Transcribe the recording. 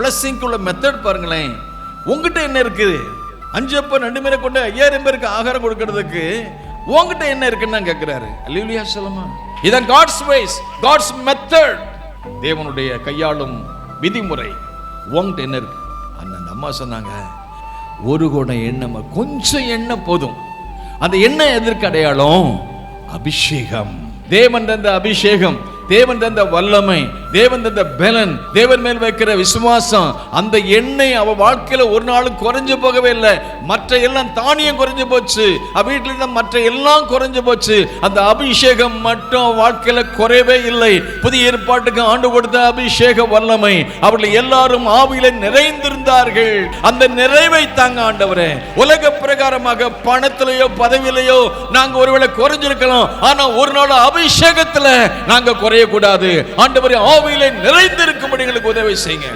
பிளஸிங்குள்ள method பாருங்களேன். உங்ககிட்ட என்ன இருக்குது? 5 அப்பம் 2 மீனை கொண்டு 5000 பேருக்கு ஆகாரம் கொடுக்கிறதுக்கு உங்ககிட்ட என்ன இருக்குன்னு கேட்கிறாரு. அல்லேலூயா சொல்லுமா. இதான் காட்ஸ் வேஸ், காட்ஸ் மெத்தட், தேவனுடைய கையாளும் விதிமுறை. உங்ககிட்ட என்ன இருக்கு? அந்த அம்மா சொன்னாங்க, ஒரு குடம் எண்ணெய், கொஞ்சம் எண்ணெய் போதும். அந்த எண்ணெய் எதற்கு அடையாளம்? அபிஷேகம். தேவன் தந்த அபிஷேகம், தேவன் தந்த வல்லமை, தேவன் தந்த பலன், தேவன் மேல் வைக்கிற விசுவாசம், அந்த எண்ணெய் அவ வாழ்க்கையில ஒரு நாளும் குறைஞ்சு போகவே இல்லை. மற்ற எல்லாம் தானியம் குறைஞ்சு போச்சு, வீட்டில் இருந்த மற்ற எல்லாம் குறைஞ்சு போச்சு, அந்த அபிஷேகம் மட்டும் வாழ்க்கையில குறையவே இல்லை. புதிய ஏற்பாட்டுக்கு ஆண்டு கொடுத்த அபிஷேக வல்லமை, அவர்கள் எல்லாரும் ஆவியில நிறைந்திருந்தார்கள். அந்த நிறைவை தாங்க ஆண்டவரே. உலக பிரகாரமாக பணத்திலேயோ பதவியிலேயோ நாங்க ஒருவேளை குறைஞ்சிருக்கலாம், ஆனா ஒரு நாள் அபிஷேகத்துல நாங்க குறையக்கூடாது. ஆண்டவரே, ஆவியிலே நிறைந்திருக்கும்படி எங்களுக்கு உதவி செய்யுங்க.